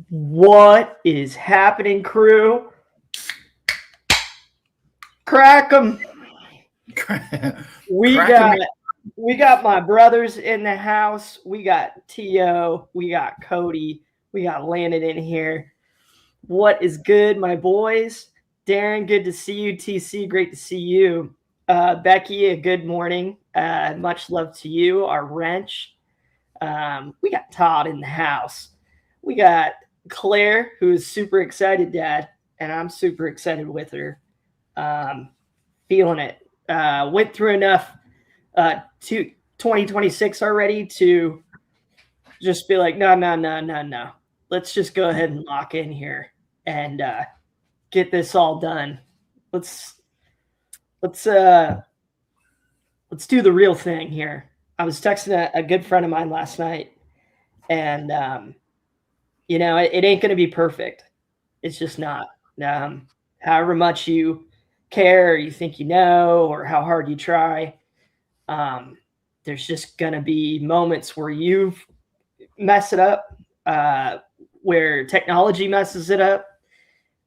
What is happening, crew? Crack 'em. We Crack 'em. got we got my brothers in the house. We got T.O. We got Cody. We got Landon in here. What is good, my boys? Darren, good to see you. TC, great to see you. Becky, a good morning. Much love to you. Our wrench. We got Todd in the house. We got Claire, who is super excited, Dad, and I'm super excited with her. Um, Feeling it. Went through enough to 2026 already to just be like, no, no, no, no, no. Let's just go ahead and lock in here and get this all done. Let's let's uh let's do the real thing here. I was texting a good friend of mine last night, and it ain't going to be perfect. It's just not. Um, However much you care, or you think you know, or how hard you try, um, there's just going to be moments where you mess it up, uh, where technology messes it up,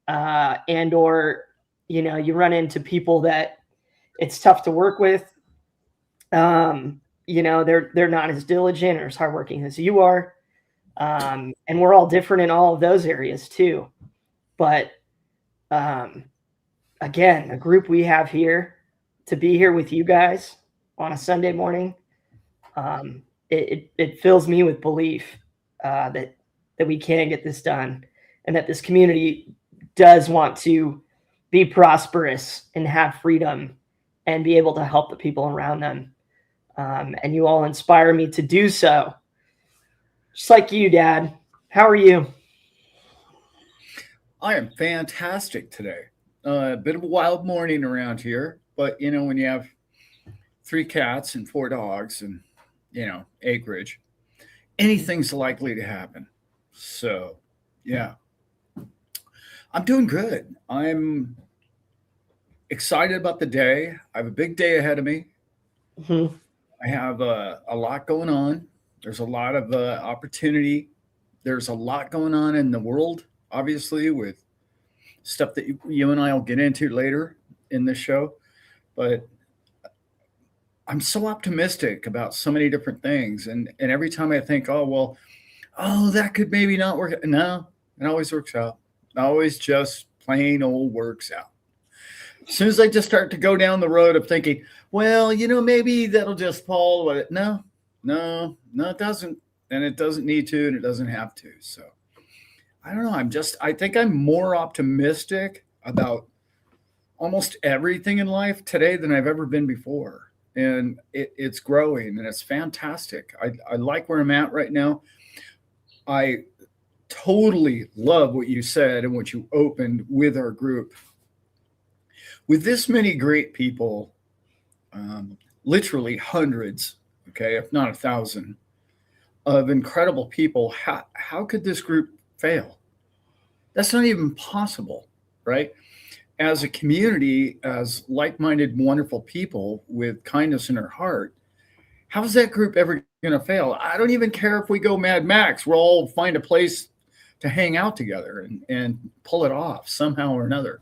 and or you run into people that it's tough to work with. They're not as diligent or as hardworking as you are, and we're all different in all of those areas too. But um, again, a group we have here to be here with you guys on a Sunday morning, it fills me with belief that we can get this done, and that this community does want to be prosperous and have freedom and be able to help the people around them. And you all inspire me to do so. Just like you, Dad. How are you? I am fantastic today. A bit of a wild morning around here, but when you have three cats and four dogs and acreage, anything's likely to happen. So, yeah, I'm doing good. I'm excited about the day. I have a big day ahead of me. Mhm. I have a lot going on. There's a lot of opportunity. There's a lot going on in the world, obviously, with stuff that you and I will get into later in this show. But I'm so optimistic about so many different things. And every time I think, oh, that could maybe not work. No, it always works out. It always just plain old works out. As soon as I just start to go down the road of thinking, well, maybe that'll just fall. But no, no, no, it doesn't. And it doesn't need to, and it doesn't have to. So I don't know. I think I'm more optimistic about almost everything in life today than I've ever been before. And it's growing and it's fantastic. I like where I'm at right now. I totally love what you said and what you opened with our group. With this many great people, literally hundreds, okay, if not 1,000, of incredible people, how could this group fail? That's not even possible, right? As a community, as like minded, wonderful people with kindness in their heart, how is that group ever going to fail? I don't even care if we go Mad Max. We'll all find a place to hang out together and pull it off somehow or another.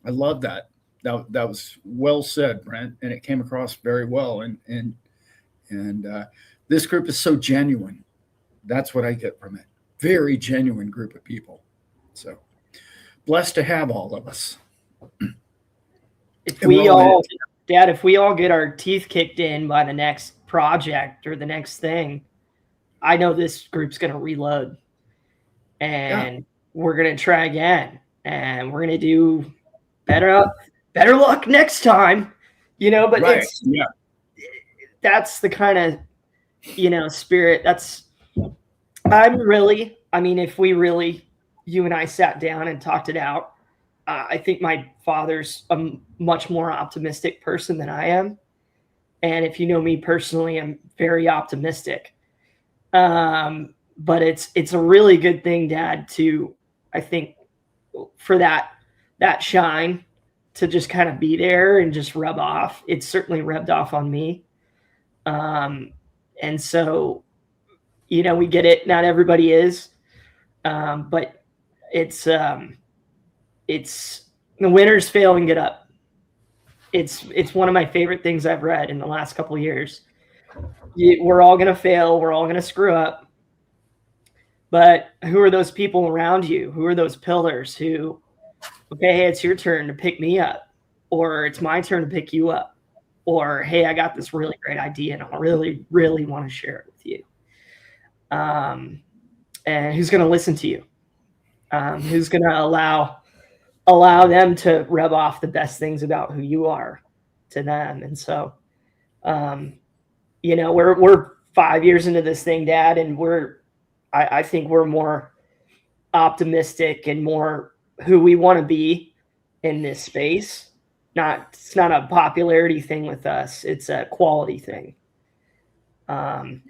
I love that. That was well said, Brent, and it came across very well. And this group is so genuine. That's what I get from it. Very genuine group of people. So blessed to have all of us. If And we're we all in it. all, Dad, if we all get our teeth kicked in by the next project or the next thing, I know this group's going to reload, Yeah, and we're going to try again, and we're going to do better better luck next time. But right. it's Yeah, that's the kind of spirit. I mean, if we really, you and I sat down and talked it out, I think my father's a much more optimistic person than I am. And if you know me personally, I'm very optimistic. But it's a really good thing, Dad, to, I think, for that shine to just kind of be there and just rub off. It's certainly rubbed off on me. Um, and so, we get it. Not everybody is. But it's the winners fail and get up. It's one of my favorite things I've read in the last couple of years. We're all going to fail. We're all going to screw up. But who are those people around you? Who are those pillars who, okay, hey, it's your turn to pick me up, or it's my turn to pick you up, or hey, I got this really great idea and I really, really want to share it with you. And who's going to listen to you? Who's going to allow them to rub off the best things about who you are to them? And so, we're 5 years into this thing, Dad, and I think we're more optimistic and more who we want to be in this space. It's not a popularity thing with us. It's a quality thing. And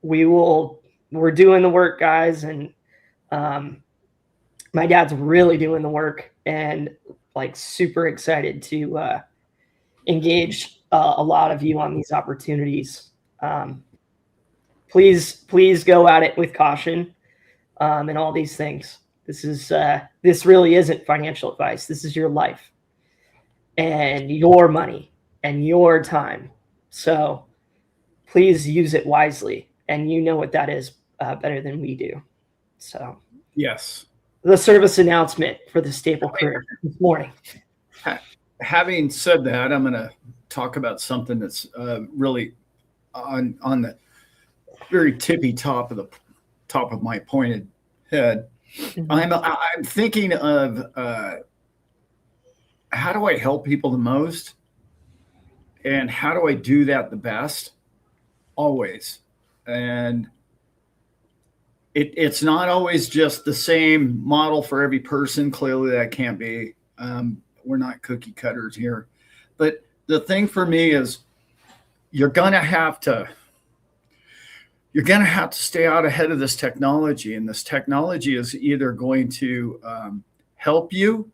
we're doing the work, guys. And, my dad's really doing the work and like super excited to, engage a lot of you on these opportunities. Please go at it with caution, and all these things. This really isn't financial advice. This is your life and your money and your time. So please use it wisely. And you know what that is better than we do. So yes, the service announcement for the Staple Crew this morning. Having said that, I'm going to talk about something that's really on the very tippy top of my pointed head. Mm-hmm. I'm thinking of how do I help people the most, and how do I do that the best, always. And it's not always just the same model for every person. Clearly, that can't be. We're not cookie cutters here. But the thing for me is you're going to have to stay out ahead of this technology. And this technology is either going to help you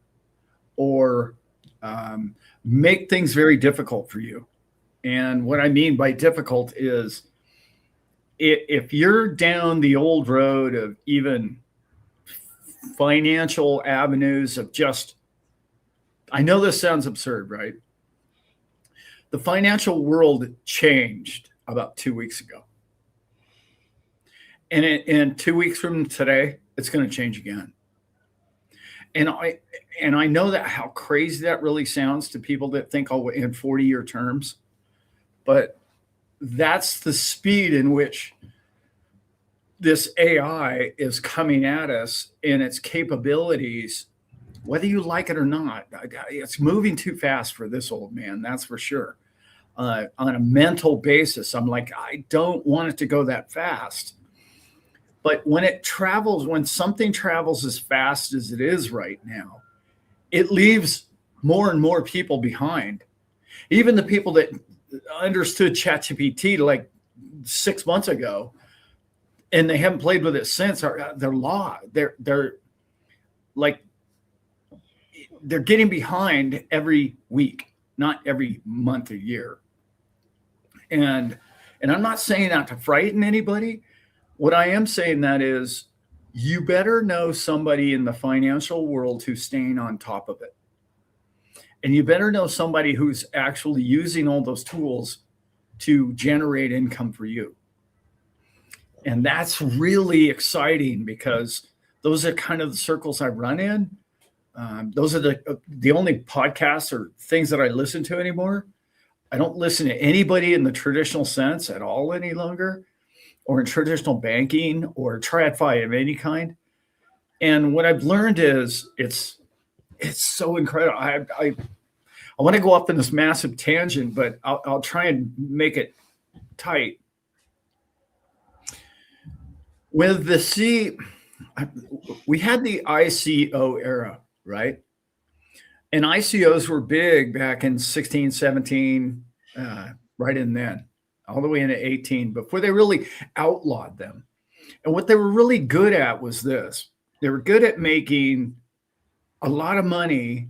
or make things very difficult for you. And what I mean by difficult is if you're down the old road of even financial avenues of just, I know this sounds absurd, right? The financial world changed about 2 weeks ago. And in 2 weeks from today, it's going to change again. And I know that how crazy that really sounds to people that think, oh, in 40-year terms. But that's the speed in which this AI is coming at us and its capabilities, whether you like it or not. It's moving too fast for this old man, that's for sure. On a mental basis, I'm like, I don't want it to go that fast. But when something travels as fast as it is right now, it leaves more and more people behind. Even the people that understood ChatGPT like 6 months ago, and they haven't played with it since, they're getting behind every week, not every month or year. And I'm not saying that to frighten anybody. What I am saying that is you better know somebody in the financial world who's staying on top of it. And you better know somebody who's actually using all those tools to generate income for you. And that's really exciting because those are kind of the circles I run in. Those are the only podcasts or things that I listen to anymore. I don't listen to anybody in the traditional sense at all any longer, or in traditional banking or TradFi of any kind. And what I've learned is it's so incredible. I want to go off in this massive tangent, but I'll try and make it tight. With we had the ICO era, right? And ICOs were big back in 16, 17, right in then, all the way into 18, before they really outlawed them. And what they were really good at was this. They were good at making a lot of money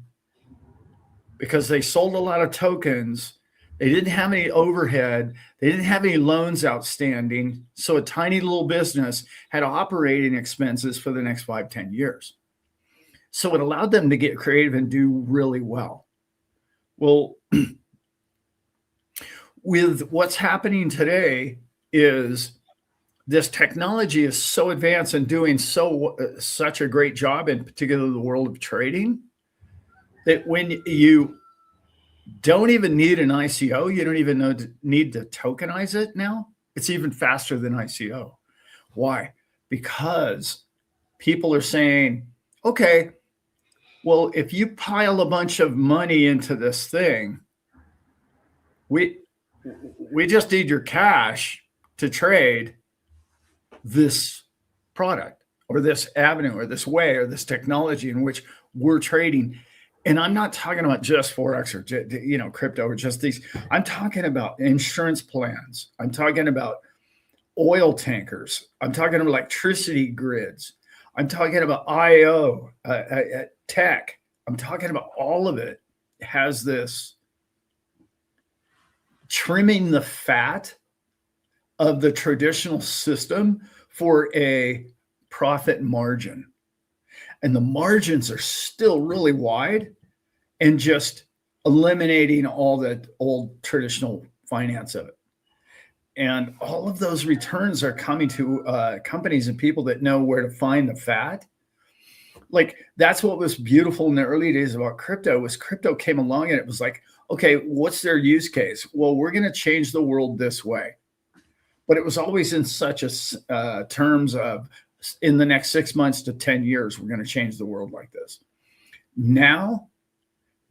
because they sold a lot of tokens They didn't have any overhead. They didn't have any loans outstanding. So a tiny little business had operating expenses for the next 5, 10 years. So it allowed them to get creative and do really well. Well, with what's happening today is this technology is so advanced and doing such a great job, in particular the world of trading, that when you don't even need an ICO, you don't even need to tokenize it now. It's even faster than ICO. Why? Because people are saying, okay, well, if you pile a bunch of money into this thing, we just need your cash to trade this product or this avenue or this way or this technology in which we're trading. And I'm not talking about just Forex or, crypto or just these. I'm talking about insurance plans. I'm talking about oil tankers. I'm talking about electricity grids. I'm talking about IO, tech. I'm talking about all of it has this trimming the fat of the traditional system for a profit margin. And the margins are still really wide, and just eliminating all the old traditional finance of it. And all of those returns are coming to companies and people that know where to find the fat. Like, that's what was beautiful in the early days about crypto, was crypto came along and it was like, okay, what's their use case? Well, we're going to change the world this way. But it was always in such a terms of, in the next 6 months to 10 years, we're going to change the world like this. Now,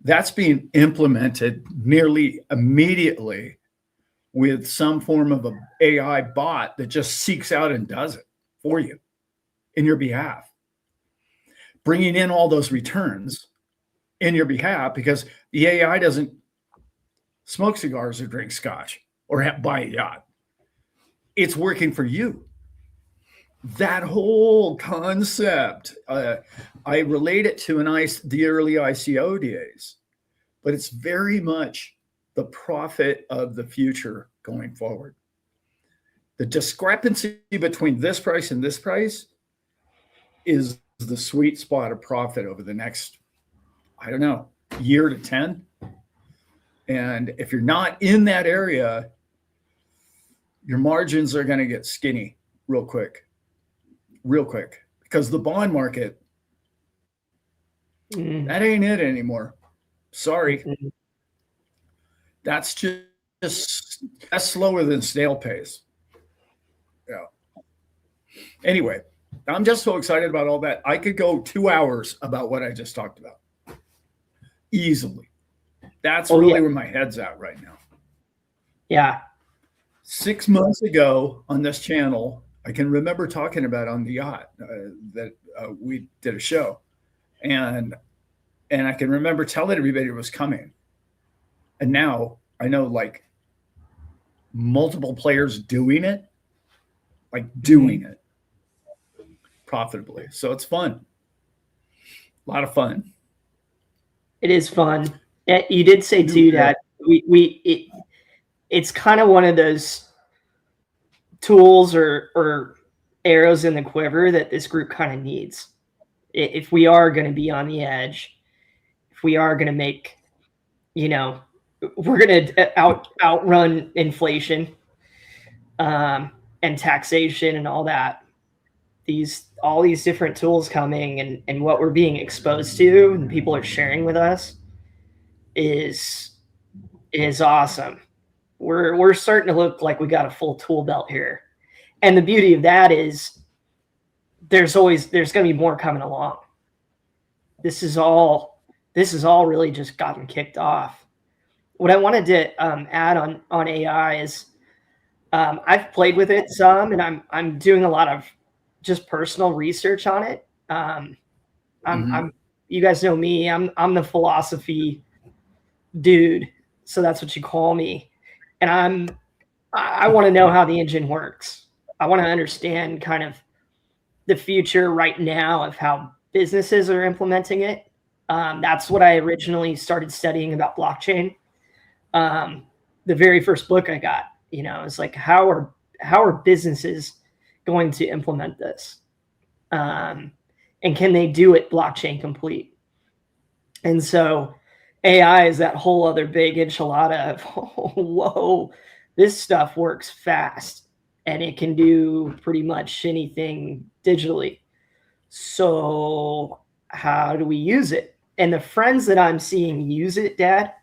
that's being implemented nearly immediately with some form of an AI bot that just seeks out and does it for you in your behalf, bringing in all those returns in your behalf, because the AI doesn't smoke cigars or drink scotch or buy a yacht. It's working for you. That whole concept, I relate it to the early ICO days, but it's very much the profit of the future going forward. The discrepancy between this price and this price is the sweet spot of profit over the next, year to 10. And if you're not in that area, your margins are going to get skinny real quick, because the bond market, that ain't it anymore. Sorry. That's that's slower than snail pace. Yeah. Anyway, I'm just so excited about all that. I could go 2 hours about what I just talked about easily. That's really where my head's at right now. Yeah. 6 months ago on this channel, I can remember talking about on the yacht that we did a show, and I can remember telling everybody it was coming. And now I know multiple players doing it profitably. So it's fun. A lot of fun. It is fun. You did say too that it's kind of one of those tools or arrows in the quiver that this group kind of needs. If we are going to be on the edge, if we are going to make, we're going to outrun inflation and taxation and all that. All these different tools coming and what we're being exposed to and people are sharing with us is awesome. We're starting to look like we got a full tool belt here. And the beauty of that is there's going to be more coming along. This is all really just gotten kicked off. What I wanted to add on AI is I've played with it some, and I'm doing a lot of just personal research on it. You guys know me. I'm the philosophy dude, so that's what you call me. And I want to know how the engine works. I want to understand kind of the future right now of how businesses are implementing it. That's what I originally started studying about blockchain. the very first book I got. It's like, how are businesses going to implement this? And can they do it blockchain complete? And so AI is that whole other big enchilada of, whoa, this stuff works fast and it can do pretty much anything digitally. So how do we use it? And the friends that I'm seeing use it, Dad,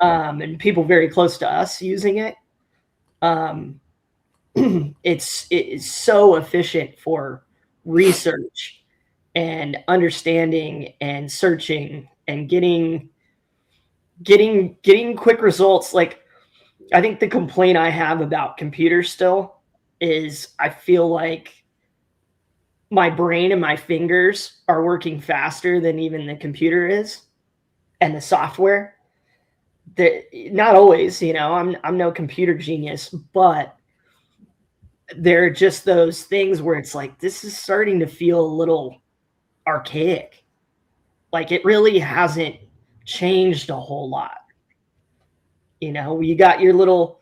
and people very close to us using it, it is so efficient for research and understanding and searching and getting quick results. Like, I think the complaint I have about computers still is I feel like my brain and my fingers are working faster than even the computer is, and the software. Not always, I'm no computer genius, but there are just those things where it's like, this is starting to feel a little archaic. Like, it really hasn't changed a whole lot. You got your little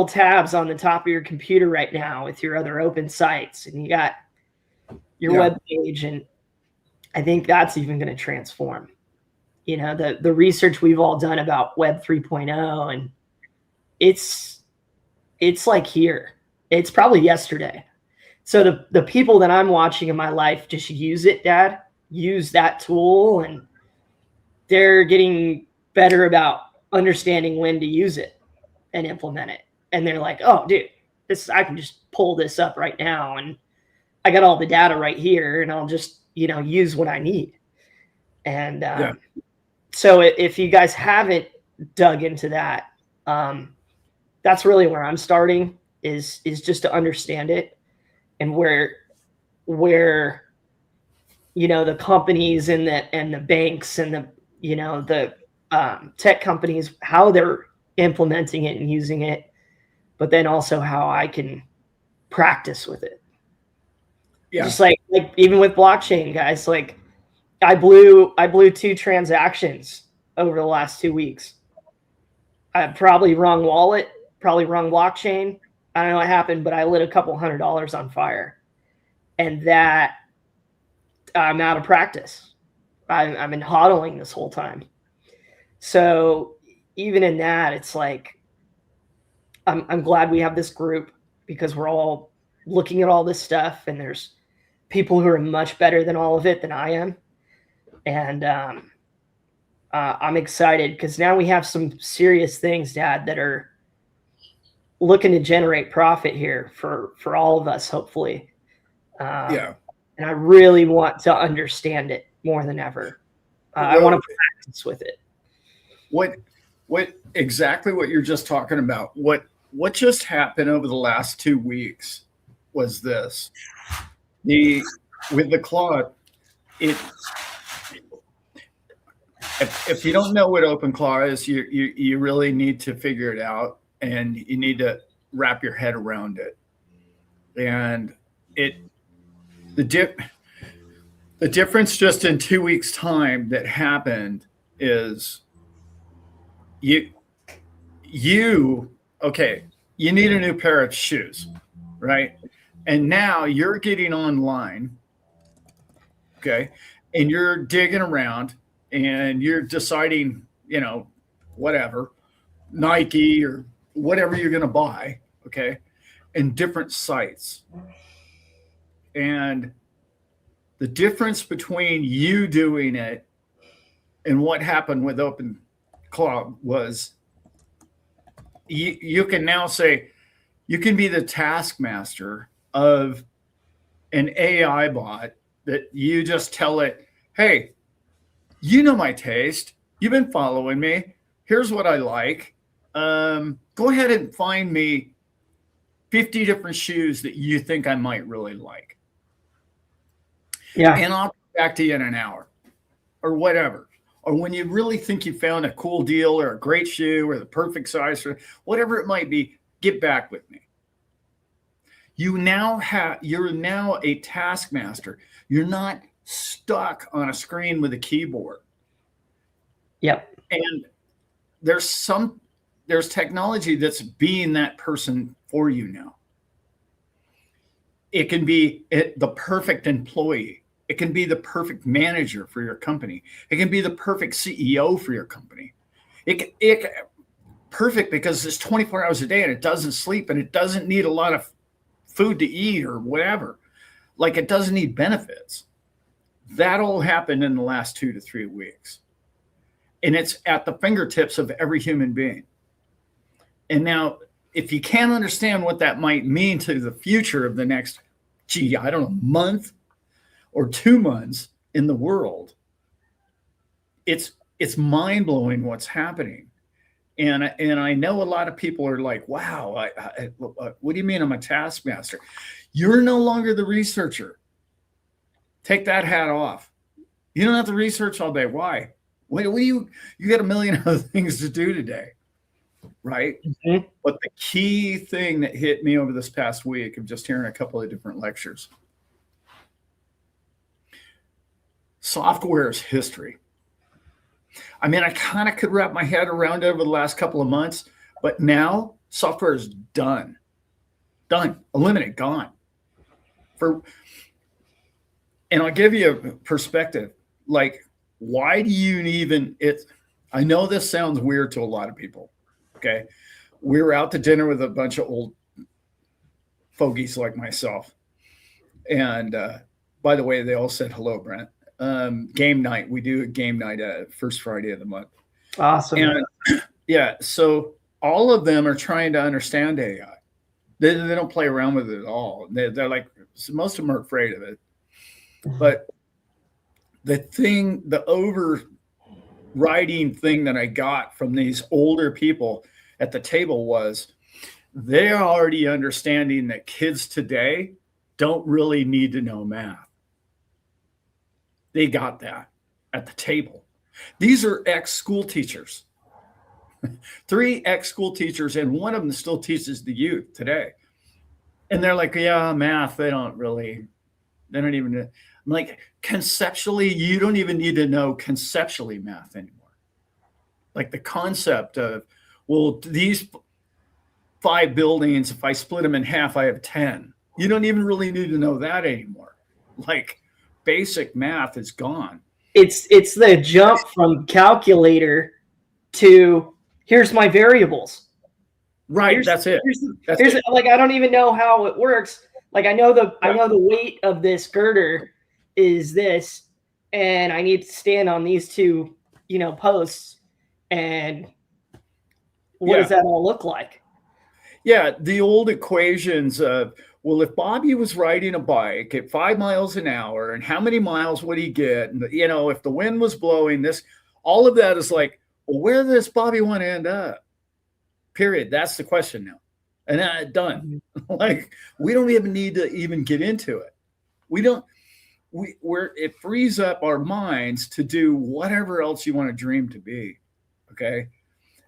tabs on the top of your computer right now with your other open sites, and you got your web page, and I think that's even going to transform. The research we've all done about Web 3.0, and it's like here. It's probably yesterday. So the people that I'm watching in my life just use it, Dad, use that tool, and they're getting better about understanding when to use it and implement it. And they're like, oh, dude, I can just pull this up right now, and I got all the data right here, and I'll just, use what I need. And so if you guys haven't dug into that, that's really where I'm starting, is just to understand it, and where the companies and the banks and the tech companies, how they're implementing it and using it, but then also how I can practice with it. Yeah. Just like even with blockchain, guys, like I blew 2 transactions over the last 2 weeks. I probably wrong wallet, probably wrong blockchain. I don't know what happened, but I lit a couple $100 on fire, and that I'm out of practice. I've been hodling this whole time. So even in that, it's like, I'm glad we have this group, because we're all looking at all this stuff, and there's people who are much better than all of it than I am. And I'm excited, because now we have some serious things, Dad, that are looking to generate profit here for all of us, hopefully. And I really want to understand it more than ever. I want to practice with it. What exactly what you're just talking about? What just happened over the last 2 weeks was this. With the Claude, if you don't know what OpenClaw is, you really need to figure it out, and you need to wrap your head around it. And the difference just in 2 weeks' time that happened is you need a new pair of shoes, right? And now you're getting online, okay, and you're digging around, and you're deciding, whatever, Nike or whatever you're going to buy, okay, in different sites. And the difference between you doing it and what happened with OpenClaw was you can now say, you can be the taskmaster of an AI bot that you just tell it, hey, you know my taste. You've been following me. Here's what I like. Go ahead and find me 50 different shoes that you think I might really like. Yeah. And I'll get back to you in an hour or whatever. Or when you really think you found a cool deal or a great shoe or the perfect size for whatever it might be, get back with me. You're now a taskmaster. You're not stuck on a screen with a keyboard. Yep. And there's some there's technology that's being that person for you now. It can be the perfect employee. It can be the perfect manager for your company. It can be the perfect CEO for your company. It perfect because it's 24 hours a day and it doesn't sleep and it doesn't need a lot of food to eat or whatever. Like it doesn't need benefits. That all happened in the last 2 to 3 weeks. And it's at the fingertips of every human being. And now, if you can't understand what that might mean to the future of the next, I don't know, month or 2 months in the world, it's mind-blowing what's happening. And I know a lot of people are like, wow, what do you mean I'm a taskmaster? You're no longer the researcher. Take that hat off. You don't have to research all day. Why? What do you got a million other things to do today, right? Mm-hmm. But the key thing that hit me over this past week of just hearing a couple of different lectures, software is history. I mean, I kind of could wrap my head around it over the last couple of months, but now software is done, eliminate, gone. And I'll give you a perspective. Like, why do you even, I know this sounds weird to a lot of people. Okay. We were out to dinner with a bunch of old fogies like myself. And by the way, they all said, hello, Brent. Game night. We do a game night first Friday of the month. Awesome. And yeah. So all of them are trying to understand AI. They don't play around with it at all. They're like, most of them are afraid of it. But the overriding thing that I got from these older people at the table was they're already understanding that kids today don't really need to know math. They got that at the table. These are ex-school teachers, 3 ex-school teachers, and one of them still teaches the youth today. And they're like, yeah, math, they don't even, I'm like, conceptually, you don't even need to know conceptually math anymore. Like the concept of, well, these 5 buildings, if I split them in half, I have 10. You don't even really need to know that anymore. Like basic math is gone. It's the jump from calculator to here's my variables. Right, that's it. Here's like, I don't even know how it works. Like I know the weight of this girder is this, and I need to stand on these 2, posts. And what does that all look like? Yeah, the old equations of, well, if Bobby was riding a bike at 5 miles an hour, and how many miles would he get? And if the wind was blowing this, all of that is like, well, where does Bobby want to end up? Period. That's the question now. And done. Like, we don't even need to even get into it. It frees up our minds to do whatever else you want to dream to be. Okay.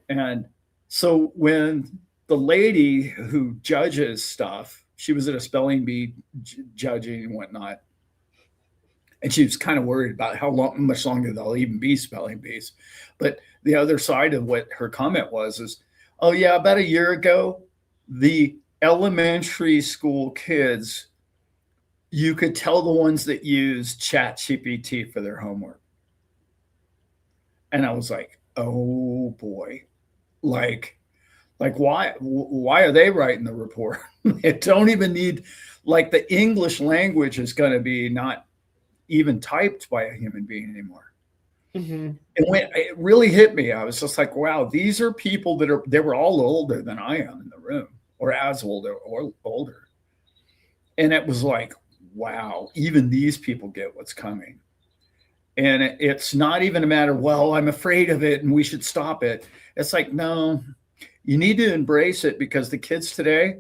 And so when the lady who judges stuff, she was at a spelling bee judging and whatnot. And she was kind of worried about how much longer they'll even be spelling bees. But the other side of what her comment is, oh yeah, about a year ago, the elementary school kids, you could tell the ones that use ChatGPT for their homework. And I was like, oh boy, like why are they writing the report? They don't even need, like, the English language is going to be not even typed by a human being anymore. Mm-hmm. And when it really hit me, I was just like, wow, these are people they were all older than I am in the room, or as older or older. And it was like, wow, even these people get what's coming. And it's not even a matter, well, I'm afraid of it and we should stop it. It's like, no, you need to embrace it, because the kids today,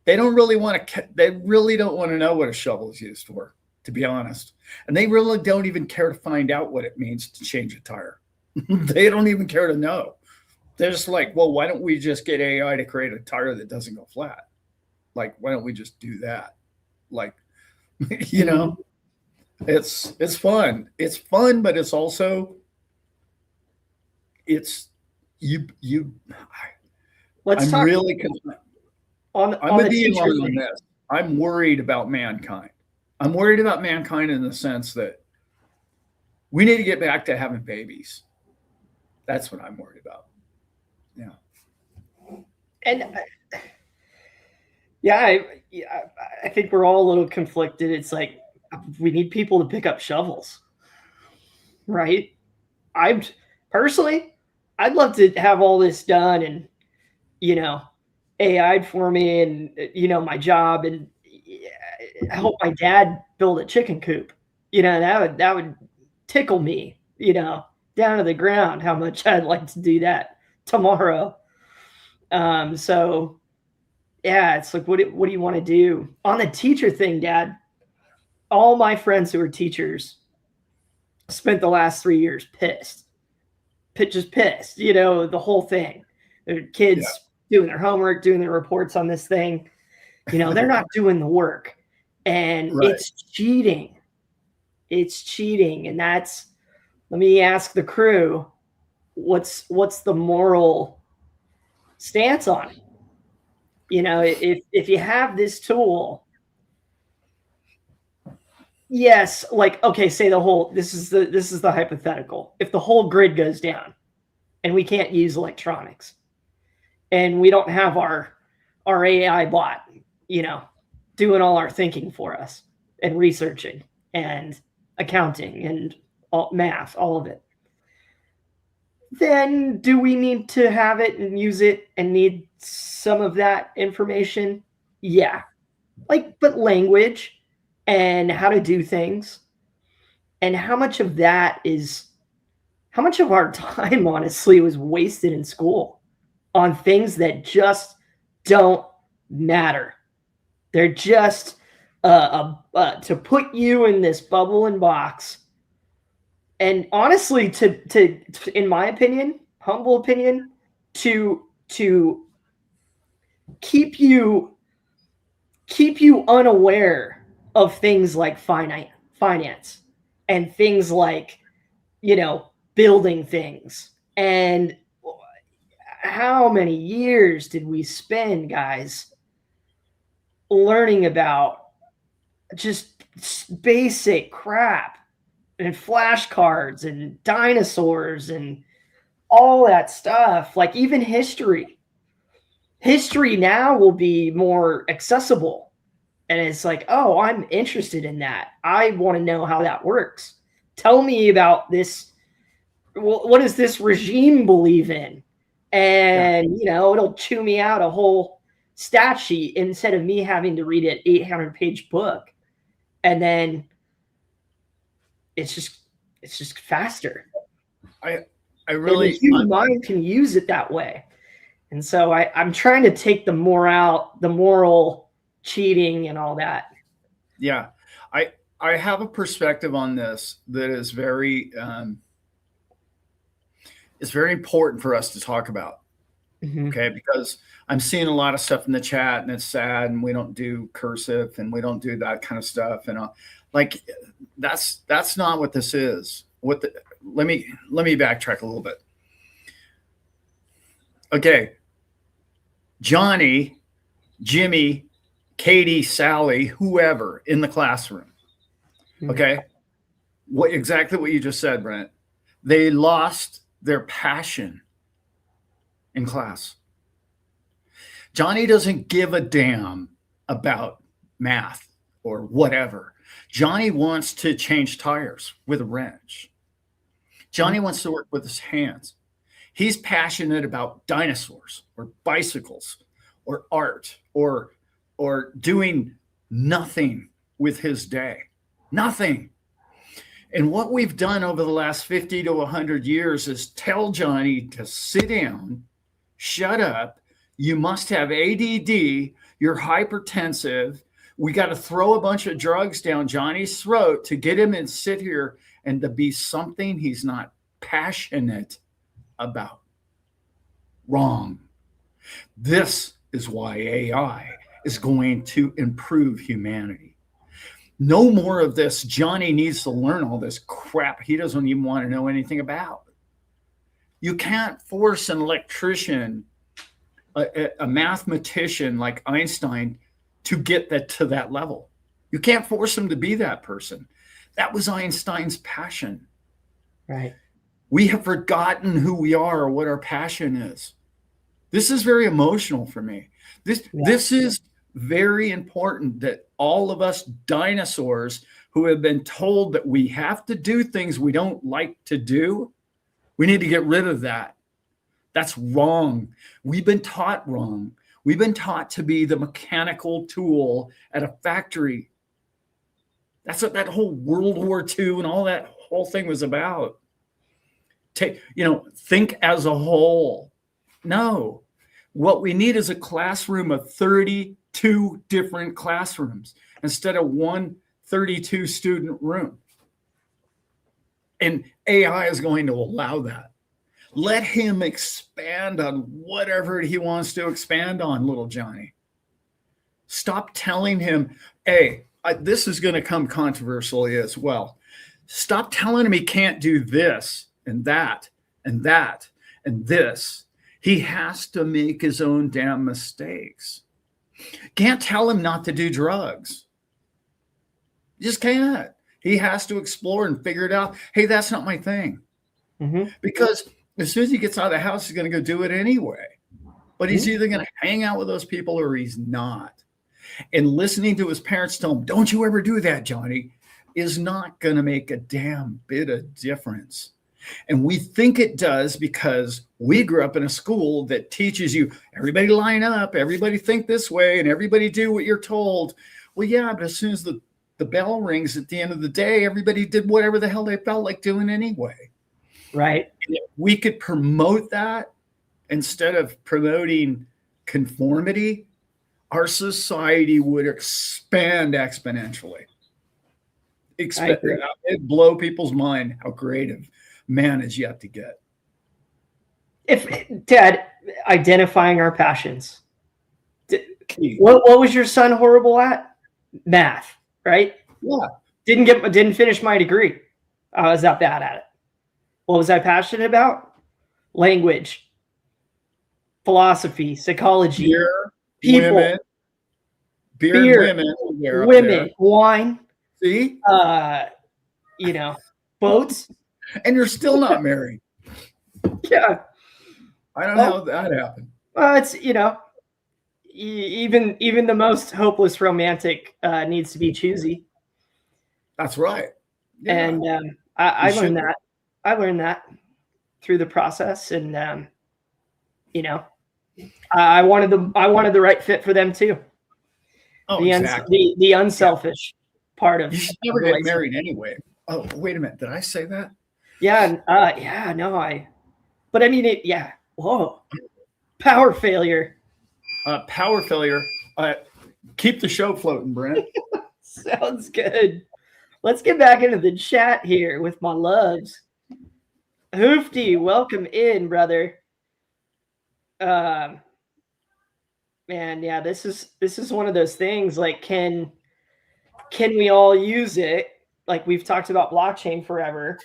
they don't really want to know what a shovel is used for, to be honest. And they really don't even care to find out what it means to change a tire. They don't even care to know. They're just like, well, why don't we just get AI to create a tire that doesn't go flat? Like, why don't we just do that? Like, it's fun. It's fun, but it's also, you Let's I'm talk really I'm on the with you teacher on thing. this. I'm worried about mankind. I'm worried about mankind in the sense that we need to get back to having babies. That's what I'm worried about. Yeah. And yeah, I think we're all a little conflicted. It's like we need people to pick up shovels, right? I'm personally, I'd love to have all this done and you know, AI'd for me and my job and help my dad build a chicken coop. That would tickle me, down to the ground how much I'd like to do that tomorrow. So yeah, it's like what do you want to do? On the teacher thing, Dad, all my friends who are teachers spent the last 3 years just pissed, the whole thing. Their Yeah. kids doing their homework, doing their reports on this thing. They're not doing the work. And Right. it's cheating. It's cheating. And let me ask the crew, what's the moral stance on it? If you have this tool, yes, like okay, say this is the hypothetical. If the whole grid goes down and we can't use electronics and we don't have our AI bot, doing all our thinking for us and researching and accounting and math, all of it, then do we need to have it and use it and need some of that information? Yeah. But language and how to do things and how much of our time, honestly, was wasted in school on things that just don't matter. They're just to put you in this bubble and box. And honestly, to in my opinion, humble opinion, to keep you unaware of things like finance and things like building things. And how many years did we spend, guys, learning about just basic crap and flashcards and dinosaurs and all that stuff? Like even history now will be more accessible, and it's like, oh, I'm interested in that. I want to know how that works. Tell me about this. What does this regime believe in? And it'll chew me out a whole stat sheet instead of me having to read an 800-page book. And then it's just faster. I really, and the human mind can use it that way. And so I'm trying to take the moral cheating and all that. Yeah. I have a perspective on this that is it's very important for us to talk about. Mm-hmm. Okay. Because I'm seeing a lot of stuff in the chat and it's sad and we don't do cursive and we don't do that kind of stuff. And that's not what this is. Let me backtrack a little bit. Okay. Johnny, Jimmy, Katie, Sally, whoever in the classroom. Okay. Exactly what you just said, Brent. They lost their passion in class. Johnny doesn't give a damn about math or whatever. Johnny wants to change tires with a wrench. Johnny wants to work with his hands. He's passionate about dinosaurs or bicycles or art or doing nothing with his day. Nothing. And what we've done over the last 50 to 100 years is tell Johnny to sit down, shut up. You must have ADD. You're hypertensive. We got to throw a bunch of drugs down Johnny's throat to get him and sit here and to be something he's not passionate about. Wrong. This is why AI is going to improve humanity. No more of this. Johnny needs to learn all this crap he doesn't even want to know anything about. You can't force an electrician, a mathematician like Einstein to get that to that level. You can't force him to be that person. That was Einstein's passion. Right. We have forgotten who we are or what our passion is. This is very emotional for me. This is very important, that all of us dinosaurs who have been told that we have to do things we don't like to do, we need to get rid of that. That's wrong. We've been taught wrong. We've been taught to be the mechanical tool at a factory. That's what that whole World War II and all that whole thing was about. Think as a whole. No, what we need is a classroom of 32 different classrooms instead of one 32 student room. And AI is going to allow that. Let him expand on whatever he wants to expand on, little Johnny. Stop telling him, hey, this is going to come controversially as well. Stop telling him he can't do this and that and that and this. He has to make his own damn mistakes. Can't tell him not to do drugs. You just can't. He has to explore and figure it out. Hey, that's not my thing. Mm-hmm. Because as soon as he gets out of the house, he's going to go do it anyway. But he's either going to hang out with those people or he's not. And listening to his parents tell him, don't you ever do that, Johnny, is not going to make a damn bit of difference. And we think it does because we grew up in a school that teaches you, everybody line up, everybody think this way, and everybody do what you're told. Well, yeah, but as soon as the bell rings at the end of the day, everybody did whatever the hell they felt like doing anyway. Right. And if we could promote that instead of promoting conformity, our society would expand exponentially. It'd blow people's mind how creative man is yet to get. Dad, identifying our passions. What was your son horrible at? Math, right? Yeah. Didn't finish my degree. I was that bad at it. What was I passionate about? Language, philosophy, psychology, people, beer, women, wine. See? Boats. And you're still not married. Yeah. I don't know how that happened. Well, it's, even the most hopeless romantic needs to be choosy. That's right. Yeah. And I learned that. I learned that through the process, and I wanted the right fit for them too. Oh, exactly. The unselfish part of. You should never get married anyway. Oh, wait a minute. Did I say that? Yeah. But I mean, whoa. Power failure. Power failure. Keep the show floating, Brent. Sounds good. Let's get back into the chat here with my loves. Hoofty, welcome in, brother. Man, yeah, this is one of those things. Like, can we all use it? Like, we've talked about blockchain forever.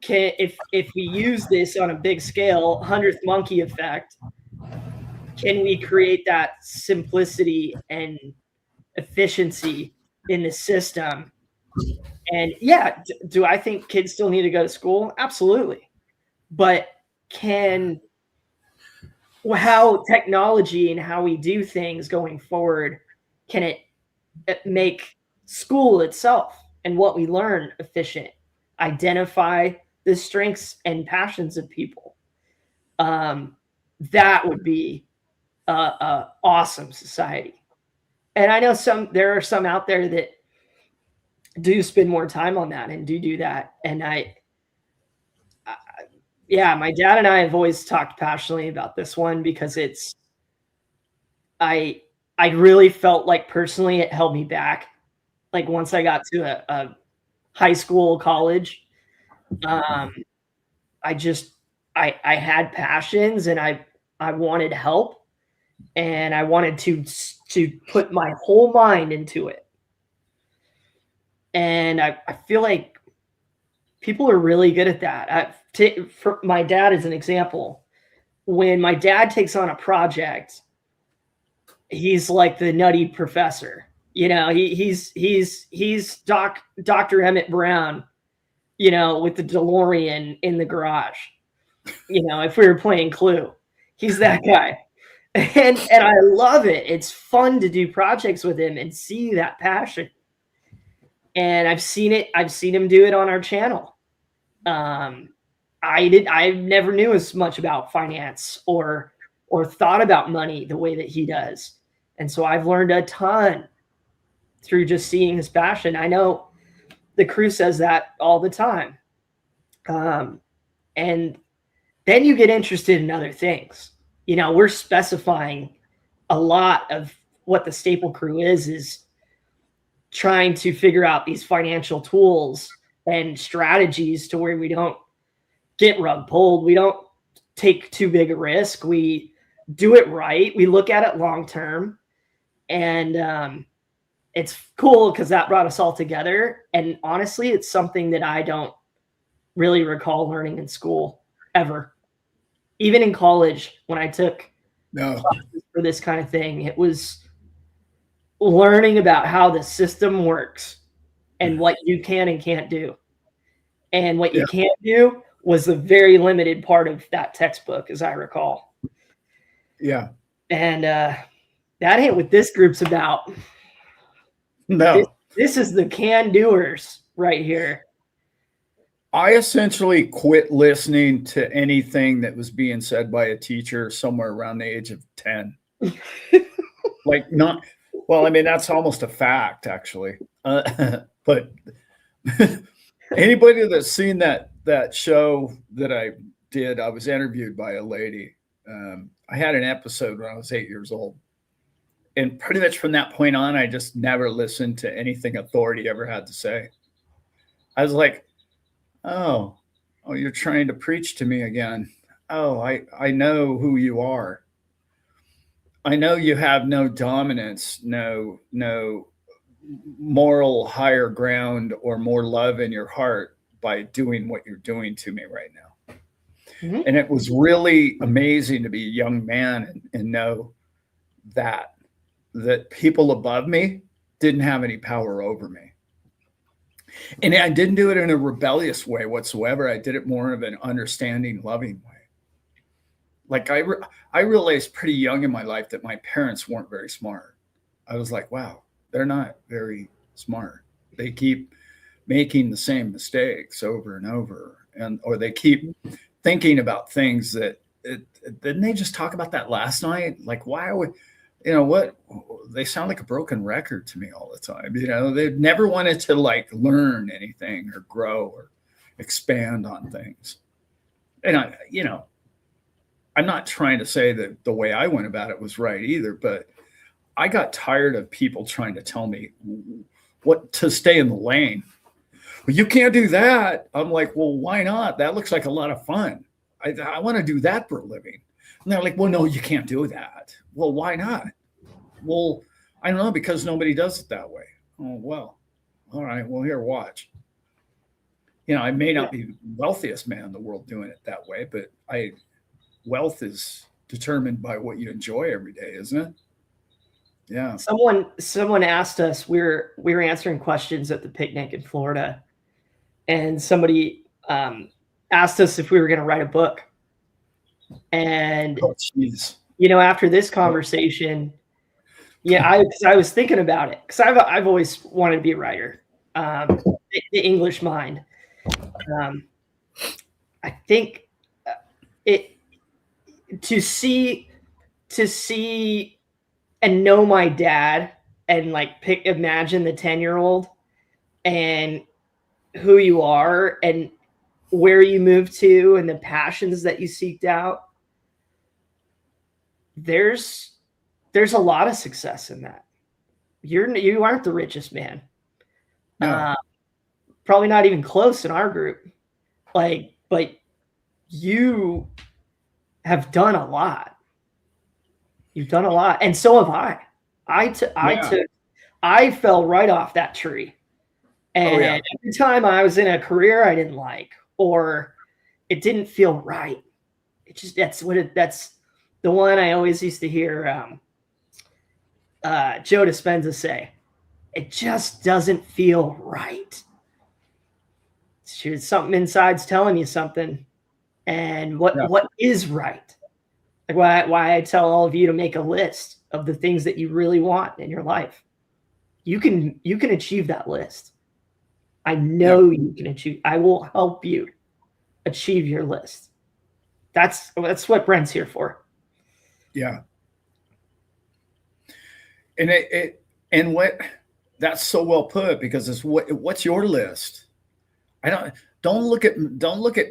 If we use this on a big scale, 100th monkey effect, can we create that simplicity and efficiency in the system? And yeah, do I think kids still need to go to school? Absolutely. But how technology and how we do things going forward, can it make school itself and what we learn efficient? Identify the strengths and passions of people. That would be a awesome society. And I know there are some out there that do spend more time on that and do that. And my dad and I have always talked passionately about this one because I really felt like personally it held me back. Like once I got to a high school, college, I had passions and I wanted help, and I wanted to put my whole mind into it. And I feel like people are really good at that. For my dad as an example, when my dad takes on a project, he's like the nutty professor. You know, he's Dr. Emmett Brown, you know, with the DeLorean in the garage. You know, if we were playing Clue, he's that guy. And I love it. It's fun to do projects with him and see that passion. And I've seen him do it on our channel. I never knew as much about finance or thought about money the way that he does. And so I've learned a ton through just seeing his passion. I know the crew says that all the time. And then you get interested in other things. You know, we're specifying a lot of what the Staple Crew is trying to figure out these financial tools and strategies to where we don't get rug pulled. We don't take too big a risk. We do it right. We look at it long term. And it's cool because that brought us all together. And honestly, it's something that I don't really recall learning in school ever. Even in college, when I took classes for this kind of thing, it was learning about how the system works and what you can and can't do. And what you can't do was a very limited part of that textbook, as I recall. Yeah. And that ain't what this group's about. No. This is the can-doers right here. I essentially quit listening to anything that was being said by a teacher somewhere around the age of 10. Well, I mean, that's almost a fact, actually. But anybody that's seen that show that I did, I was interviewed by a lady. I had an episode when I was 8 years old. And pretty much from that point on, I just never listened to anything authority ever had to say. I was like, oh, you're trying to preach to me again. Oh, I know who you are. I know you have no dominance, no moral higher ground or more love in your heart by doing what you're doing to me right now. Mm-hmm. And it was really amazing to be a young man and know that people above me didn't have any power over me. And I didn't do it in a rebellious way whatsoever. I did it more of an understanding, loving way. Like I realized pretty young in my life that my parents weren't very smart. I was like, wow, they're not very smart. They keep making the same mistakes over and over. Or they keep thinking about things that, didn't they just talk about that last night? Like, why are we, you know what? They sound like a broken record to me all the time. You know, they've never wanted to like learn anything or grow or expand on things. And I'm not trying to say that the way I went about it was right either, but I got tired of people trying to tell me what to stay in the lane. Well, you can't do that. I'm like, well, why not? That looks like a lot of fun. I want to do that for a living. And they're like, well, no, you can't do that. Well, why not? Well, I don't know, because nobody does it that way. Oh, well, all right. Well, here, watch. You know, I may not be the wealthiest man in the world doing it that way, but wealth is determined by what you enjoy every day, isn't it? Yeah. Someone asked us, we were answering questions at the picnic in Florida, and somebody asked us if we were going to write a book. And you know, after this conversation, I was thinking about it because I've always wanted to be a writer. The English mind. I think to see and know my dad and like imagine the 10-year-old and who you are and where you moved to and the passions that you seeked out. There's a lot of success in that. You aren't the richest man. No. Probably not even close in our group. But you have done a lot. You've done a lot, and so have I. I fell right off that tree. And Oh yeah. every time I was in a career I didn't like, or it didn't feel right, that's the one I always used to hear Joe Dispenza say. It just doesn't feel right. Something inside's telling you something. And Yeah. what is right? Like why I tell all of you to make a list of the things that you really want in your life. You can achieve that list. I know you can achieve. I will help you achieve your list. That's what Brent's here for. Yeah. And what that's so well put, because it's what's your list? Don't look at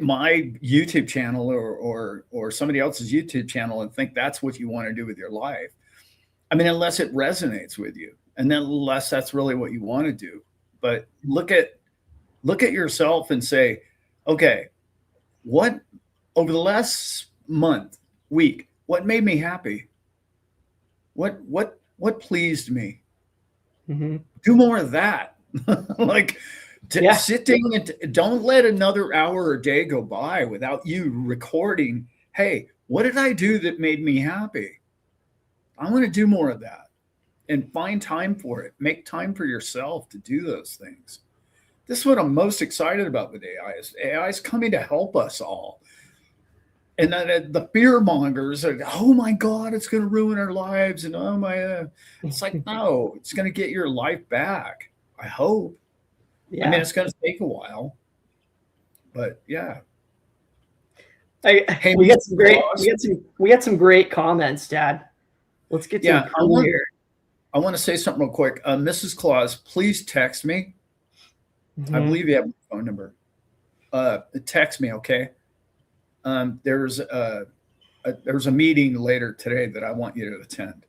my YouTube channel or somebody else's YouTube channel and think that's what you want to do with your life. I mean, unless it resonates with you, and then unless that's really what you want to do. But look at yourself and say, okay, what over the last month, week, what made me happy? What pleased me? Mm-hmm. Do more of that. Like, sit down and don't let another hour or day go by without you recording, hey, what did I do that made me happy? I want to do more of that, and find time for it. Make time for yourself to do those things. This is what I'm most excited about with AI. AI is coming to help us all. And then the fear mongers are, oh my God, it's going to ruin our lives. And oh my, it's like, no, it's going to get your life back. I hope. Yeah. I mean, it's going to take a while, but yeah. Hey, we got some great comments, Dad. Let's get to here. I want to say something real quick. Mrs. Claus, please text me. Mm-hmm. I believe you have my phone number. Text me, okay? There's a meeting later today that I want you to attend.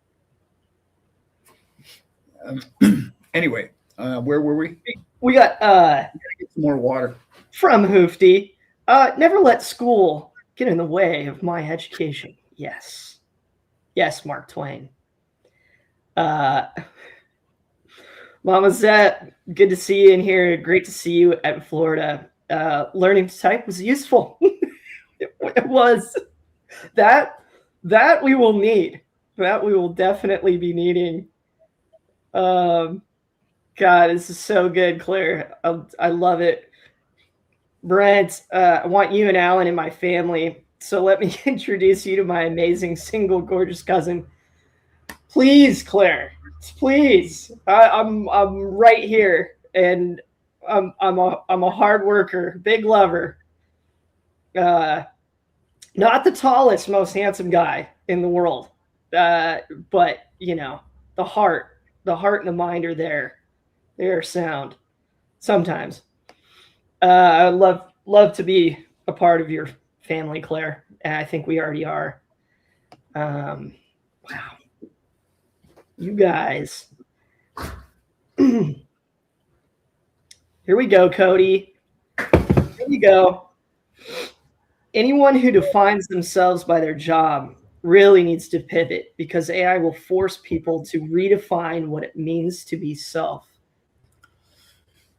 Anyway, where were we? We got get some more water from Hoofty. Never let school get in the way of my education. Yes, Mark Twain. Mama Zet, good to see you in here. Great to see you at Florida. Learning to type was useful. It was. That we will need. That we will definitely be needing. God, this is so good, Claire. I love it. Brent, I want you and Alan in my family. So let me introduce you to my amazing, single, gorgeous cousin. Please, Claire. Please. I'm right here, and I'm a hard worker, big lover. Not the tallest, most handsome guy in the world, but you know, the heart and the mind are there. They are sound. Sometimes. I love to be a part of your family, Claire, and I think we already are. Wow. You guys. Here we go, Cody. Here we go. Anyone who defines themselves by their job really needs to pivot, because AI will force people to redefine what it means to be self.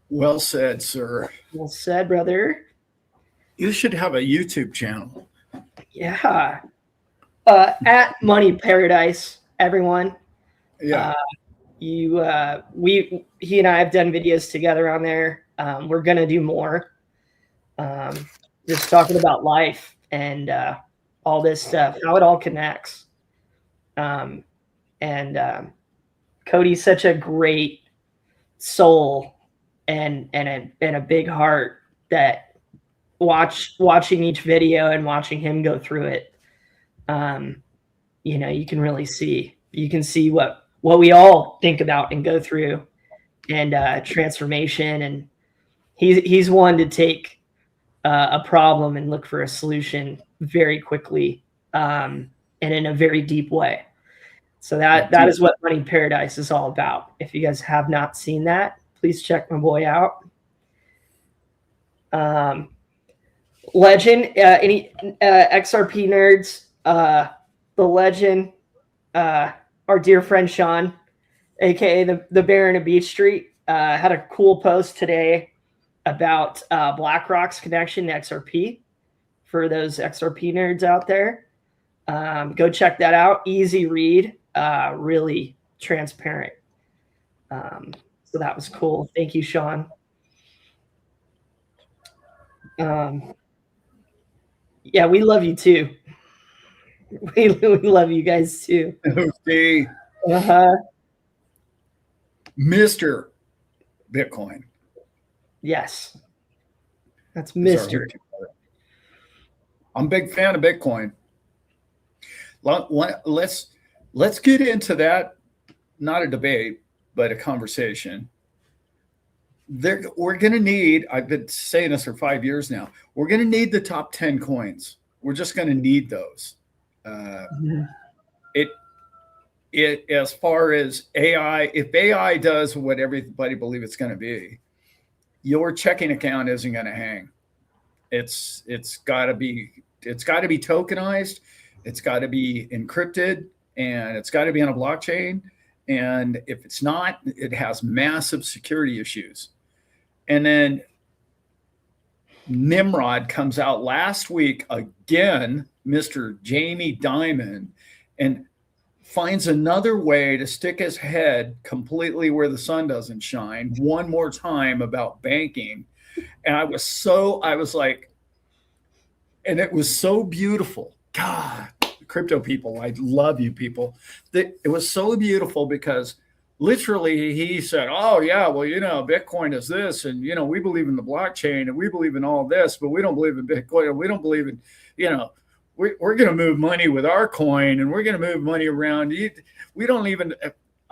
Well said, sir. Well said, brother. You should have a YouTube channel. Yeah. At Money Paradise, everyone. Yeah. He and I have done videos together on there. We're gonna do more. Just talking about life and all this stuff, how it all connects. Cody's such a great soul and a big heart that watching each video and watching him go through it, you can really see. You can see what we all think about and go through, and transformation. And he's one to take a problem and look for a solution very quickly, and in a very deep way. So that is what Money Paradise is all about. If you guys have not seen that, please check my boy out. Legend, any XRP nerds, the legend, our dear friend Sean, aka the Baron of Beach Street. had a cool post today about BlackRock's connection to XRP for those XRP nerds out there. Go check that out. Easy read, really transparent. So that was cool. Thank you, Sean. Yeah, we love you too. We love you guys too. Okay. Mr. Bitcoin. Yes. That's Mr. I'm a big fan of Bitcoin. Let's get into that. Not a debate, but a conversation. We're going to need, I've been saying this for 5 years now, we're going to need the top 10 coins. We're just going to need those. It as far as AI, if AI does what everybody believes it's going to be, your checking account isn't going to hang. It's got to be tokenized, it's got to be encrypted, and it's got to be on a blockchain. And if it's not, it has massive security issues. And then Nimrod comes out last week again, Mr. Jamie Dimon, and finds another way to stick his head completely where the sun doesn't shine one more time about banking. And I was like, and it was so beautiful. God, crypto people, I love you people. It was so beautiful because literally he said, oh yeah, well, Bitcoin is this, and, we believe in the blockchain and we believe in all this, but we don't believe in Bitcoin, and we don't believe in, we're going to move money with our coin, and we're going to move money around. We don't even,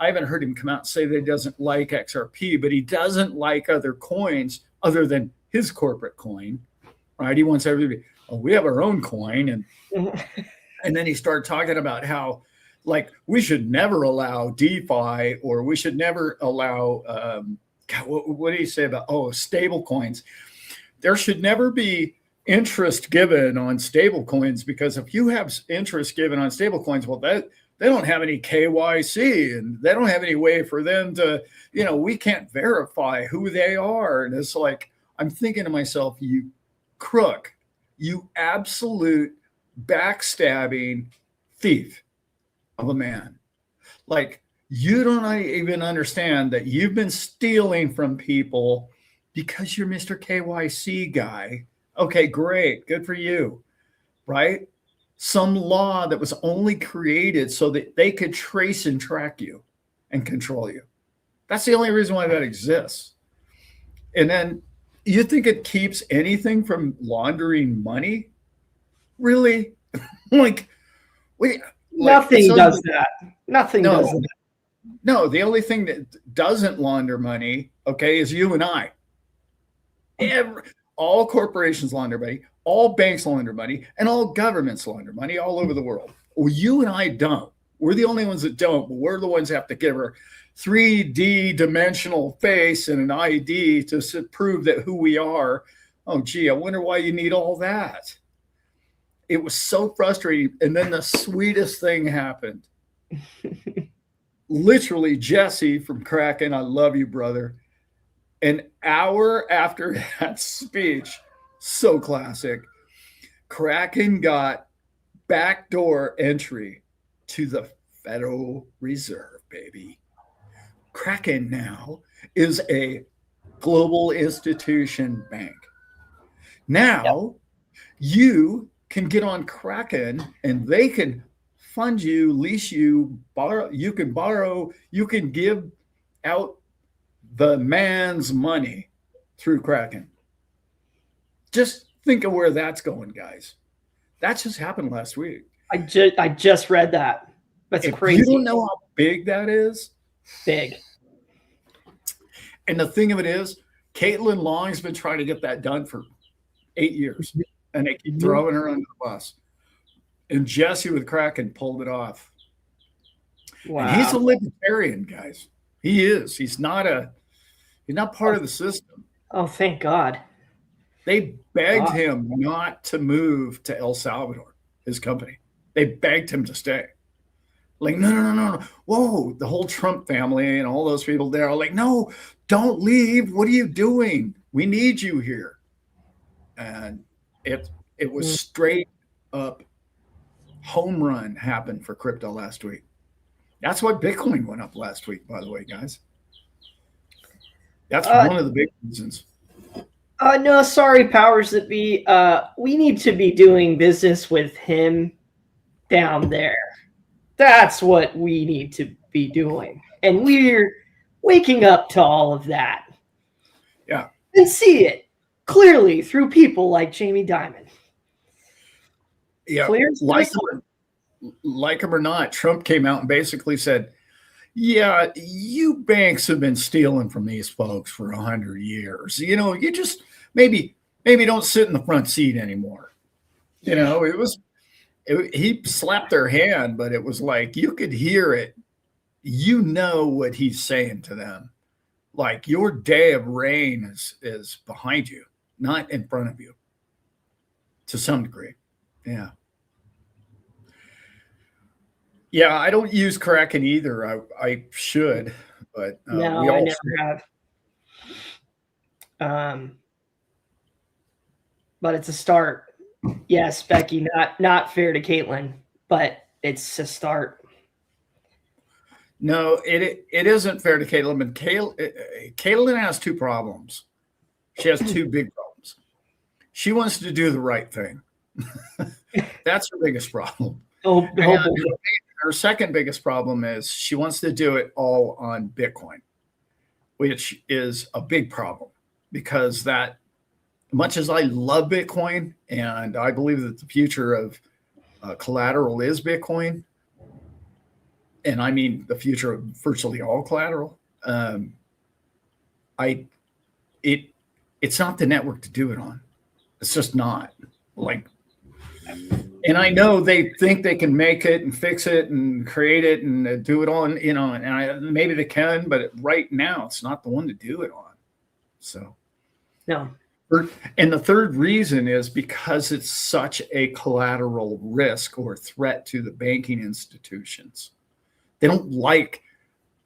I haven't heard him come out and say that he doesn't like XRP, but he doesn't like other coins other than his corporate coin, right? He wants everybody, we have our own coin. And then he started talking about how, like, we should never allow DeFi, or we should never allow, what did he say about, stable coins? There should never be interest given on stable coins, because if you have interest given on stable coins, well, they don't have any KYC, and they don't have any way for them to, we can't verify who they are. And it's like, I'm thinking to myself, you crook, you absolute backstabbing thief of a man. Like, you don't even understand that you've been stealing from people because you're Mr. KYC guy. Okay, great. Good for you, right? Some law that was only created so that they could trace and track you and control you. That's the only reason why that exists. And then you think it keeps anything from laundering money? Really? Nothing does that. Nothing does that. No, the only thing that doesn't launder money, okay, is you and I. All corporations launder money, all banks launder money, and all governments launder money all over the world. Well, you and I don't. We're the only ones that don't, but we're the ones that have to give our 3D dimensional face and an ID to prove that who we are. Oh, gee, I wonder why you need all that. It was so frustrating. And then the sweetest thing happened. Literally, Jesse from Kraken, I love you, brother. An hour after that speech, so classic, Kraken got backdoor entry to the Federal Reserve, baby. Kraken now is a global institution bank. Now, you can get on Kraken and they can fund you, lease you, borrow. You can give out the man's money through Kraken. Just think of where that's going, guys. That just happened last week. I just read that. That's crazy. You don't know how big that is? Big. And the thing of it is, Caitlin Long's been trying to get that done for 8 years, and they keep throwing her under the bus. And Jesse with Kraken pulled it off. Wow. And he's a libertarian, guys. He is. He's not part of the system. Oh, thank God. They begged him not to move to El Salvador, his company. They begged him to stay. Like, no, no, no, no, no. Whoa, the whole Trump family and all those people there are like, no, don't leave. What are you doing? We need you here. And it was Mm. straight up home run happened for crypto last week. That's why Bitcoin went up last week, by the way, guys. That's Uh, one of the big reasons. no, sorry, powers that be. We need to be doing business with him down there. That's what we need to be doing. And we're waking up to all of that. Yeah. And see it clearly through people like Jamie Dimon. Yeah. Clear Like him or not, Trump came out and basically said, yeah, you banks have been stealing from these folks for 100 years. You just maybe don't sit in the front seat anymore. He slapped their hand, but it was like you could hear it. What he's saying to them. Like your day of reign is behind you, not in front of you, to some degree. Yeah. Yeah, I don't use Kraken either. I should, but No, we all I never have. But it's a start. Yes, Becky, not fair to Caitlin, but it's a start. No, it isn't fair to Caitlin. But Caitlin has two problems. She has two big problems. She wants to do the right thing. That's her biggest problem. Oh, boy. Her second biggest problem is she wants to do it all on Bitcoin, which is a big problem because that, much as I love Bitcoin and I believe that the future of collateral is Bitcoin, and I mean the future of virtually all collateral, it's not the network to do it on. It's just not. And I know they think they can make it and fix it and create it and do it on, and maybe they can, but right now it's not the one to do it on. So, no. And the third reason is because it's such a collateral risk or threat to the banking institutions. They don't like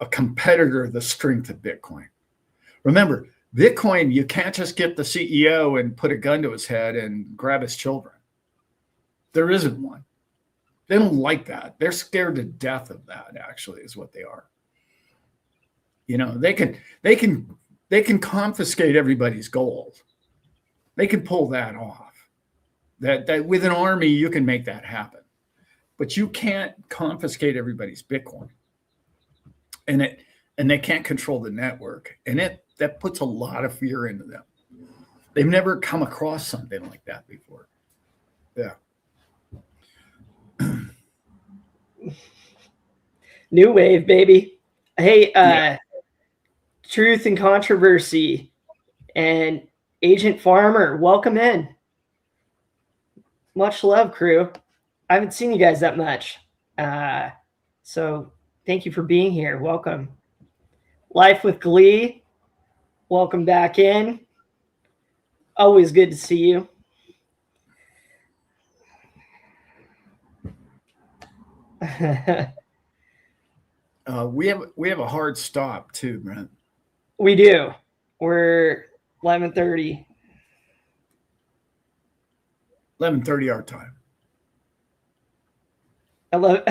a competitor the strength of Bitcoin. Remember, Bitcoin, you can't just get the CEO and put a gun to his head and grab his children. There isn't one. They don't like that. They're scared to death of that, actually, is what they are. They can confiscate everybody's gold. They can pull that off. That with an army, you can make that happen. But you can't confiscate everybody's Bitcoin. And they can't control the network. And that puts a lot of fear into them. They've never come across something like that before. Yeah. New wave, baby. Hey, Truth and Controversy and Agent Farmer, welcome in. Much love, crew. I haven't seen you guys that much. So thank you for being here. Welcome. Life with Glee, welcome back in. Always good to see you. We have a hard stop too, Brent. We do. We're 11:30. 11:30 our time. I love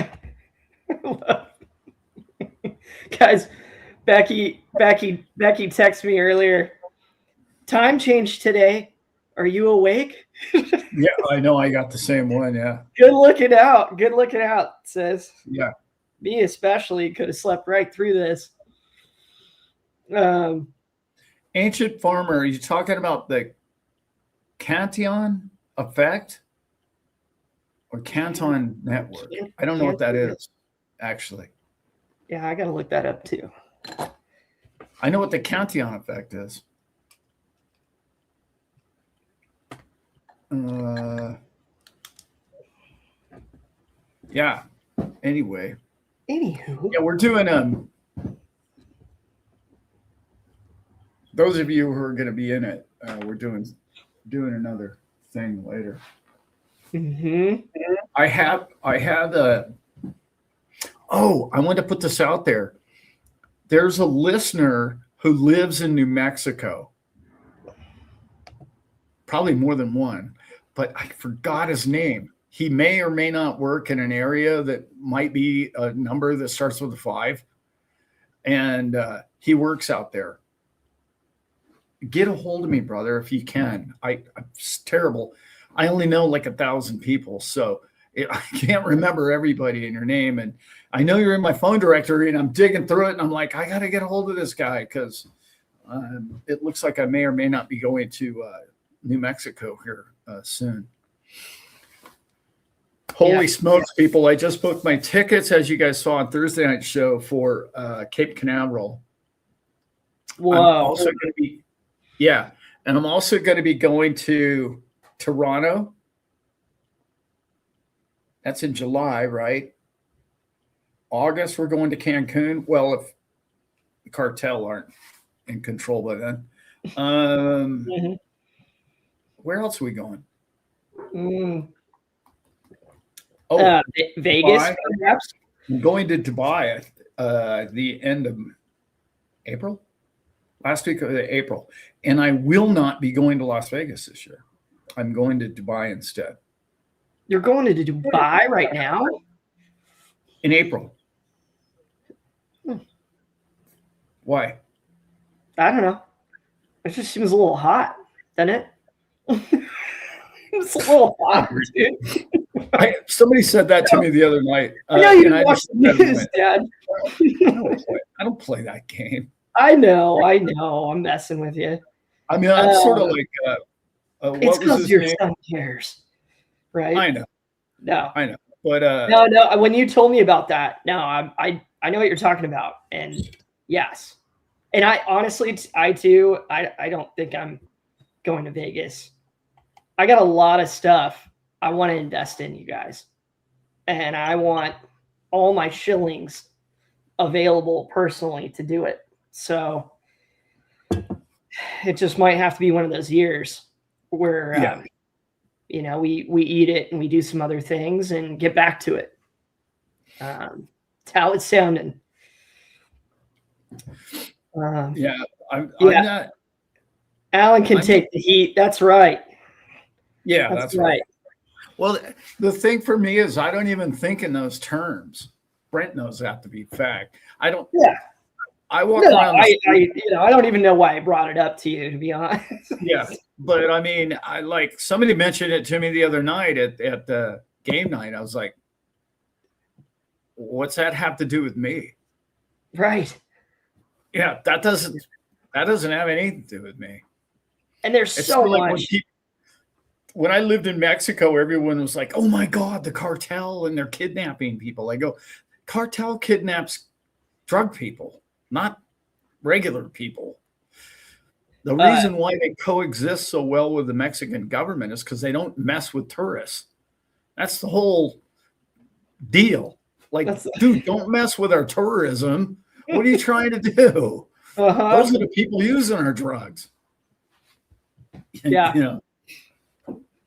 guys. Becky texted me earlier. Time change today. Are you awake? Yeah, I know. I got the same one. Yeah. Good looking out. Good looking out, says. Yeah. Me especially could have slept right through this. Ancient Farmer, are you talking about the Cantillon effect or Canton network? I don't know what that is, actually. Yeah, I got to look that up too. I know what the Cantillon effect is. Yeah. Anyway. Anywho. Yeah, we're doing those of you who are going to be in it, we're doing another thing later. Mm-hmm. I had Oh, I want to put this out there. There's a listener who lives in New Mexico, probably more than one, but I forgot his name. He may or may not work in an area that might be a number that starts with a 5, and he works out there. Get a hold of me, brother, if you can. It's terrible. I only know like 1,000 people, so I can't remember everybody in your name. And I know you're in my phone directory, and I'm digging through it, and I'm like, I got to get a hold of this guy because it looks like I may or may not be going to New Mexico here soon. Holy smokes, people. I just booked my tickets, as you guys saw on Thursday night's show, for Cape Canaveral. Whoa. I'm also going to be, and I'm also going to be going to Toronto. That's in July, right? August, we're going to Cancun. Well, if the cartel aren't in control by then. Where else are we going? Vegas, Dubai. perhaps? I'm going to Dubai at the end of April, last week of April. And I will not be going to Las Vegas this year. I'm going to Dubai instead. You're going to Dubai right now? In April. Why? I don't know. It just seems a little hot, doesn't it? It's a little hot, dude. Somebody said that to me the other night. I know you watch the news, Dad. I don't play that game. I know. I'm messing with you. I mean, I'm sort of like, it's because your son cares, right? I know. No, I know. But no. When you told me about that, no, I know what you're talking about, and yes, and I honestly, I don't think I'm going to Vegas. I got a lot of stuff I want to invest in, you guys, and I want all my shillings available personally to do it. So it just might have to be one of those years where, we eat it and we do some other things and get back to it. It's how it's sounding. I'm not. Alan can take the heat. That's right. Yeah, that's right. Well, the thing for me is I don't even think in those terms. Brent knows that to be fact. I don't. Yeah. I walk around. I don't even know why I brought it up to you, to be honest. Yeah, but I mean, somebody mentioned it to me the other night at the game night. I was like, "What's that have to do with me?" Right. Yeah, that doesn't have anything to do with me. And there's so much. When I lived in Mexico, everyone was like, "Oh my God, the cartel and they're kidnapping people." I go, "Cartel kidnaps drug people, not regular people." The reason why they coexist so well with the Mexican government is because they don't mess with tourists. That's the whole deal. Like, dude, don't mess with our tourism. What are you trying to do? Those are the people using our drugs. And,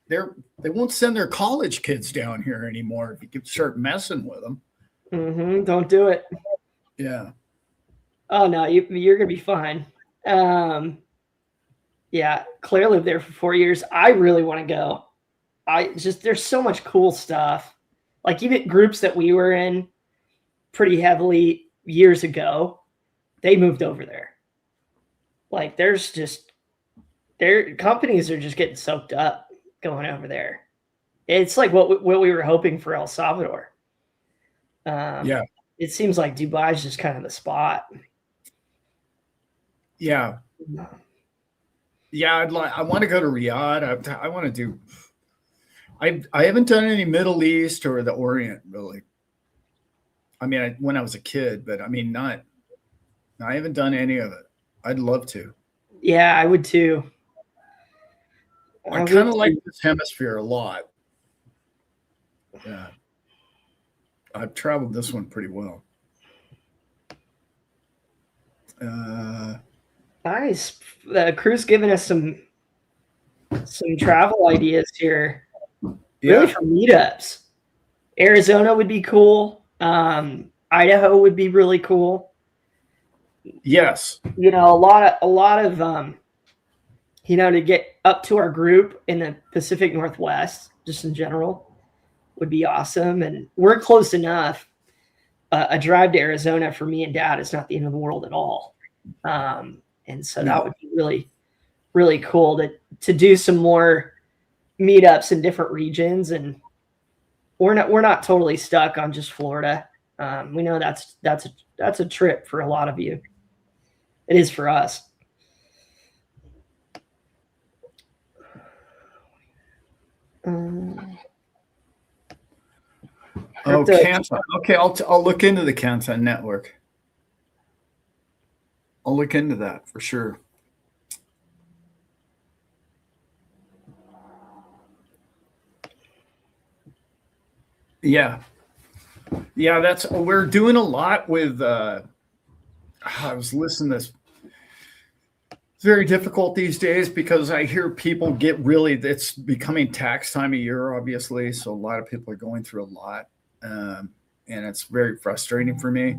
they won't send their college kids down here anymore if you can start messing with them. Don't do it. Yeah. Oh no, you're gonna be fine. Claire lived there for 4 years. I really want to go. There's so much cool stuff. Like even groups that we were in pretty heavily years ago, they moved over there. Like their companies are just getting soaked up going over there. It's like what we were hoping for El Salvador. It seems like Dubai is just kind of the spot. Yeah. Yeah, I want to go to Riyadh. I want to do. I haven't done any Middle East or the Orient really. I mean, when I was a kid, but I mean, I haven't done any of it. I'd love to. Yeah, I would too. I kind of like this hemisphere a lot. Yeah. I've traveled this one pretty well. Nice. The crew's giving us some travel ideas here. Really for meetups. Arizona would be cool. Idaho would be really cool. Yes. A lot of to get up to our group in the Pacific Northwest, just in general, would be awesome. And we're close enough. A drive to Arizona for me and Dad is not the end of the world at all. And so that would be really, really cool to do some more meetups in different regions. And we're not totally stuck on just Florida. We know that's a trip for a lot of you. It is for us. Canton. Okay, I'll look into the Canton network. I'll look into that for sure. Yeah. Yeah, we're doing a lot with I was listening to this. It's very difficult these days because I hear people it's becoming tax time of year, obviously. So a lot of people are going through a lot. And it's very frustrating for me.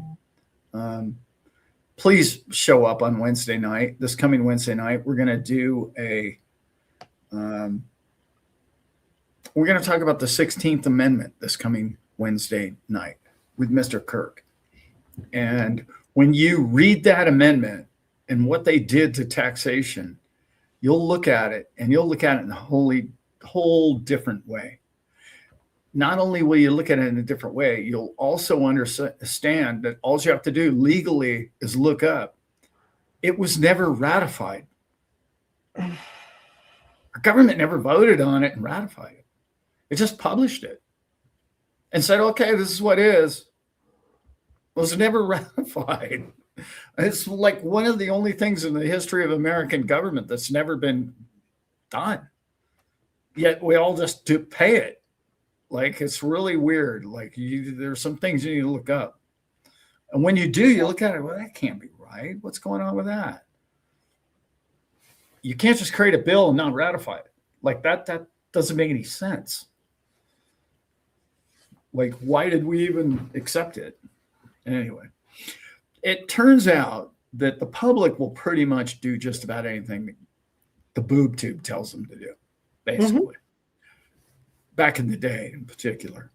Please show up on Wednesday night. This coming Wednesday night, we're going to do we're going to talk about the 16th Amendment this coming Wednesday night with Mr. Kirk. And when you read that amendment and what they did to taxation, you'll look at it in a whole different way. Not only will you look at it in a different way, you'll also understand that all you have to do legally is look up. It was never ratified. Our government never voted on it and ratified it. It just published it and said, okay, this is what it is. It was never ratified. It's like one of the only things in the history of American government that's never been done. Yet we all just pay it. Like, it's really weird. Like, there's some things you need to look up. And when you do, you look at it, well, that can't be right. What's going on with that? You can't just create a bill and not ratify it. Like, that doesn't make any sense. Like, why did we even accept it? Anyway, it turns out that the public will pretty much do just about anything the boob tube tells them to do, basically. Mm-hmm. Back in the day, in particular.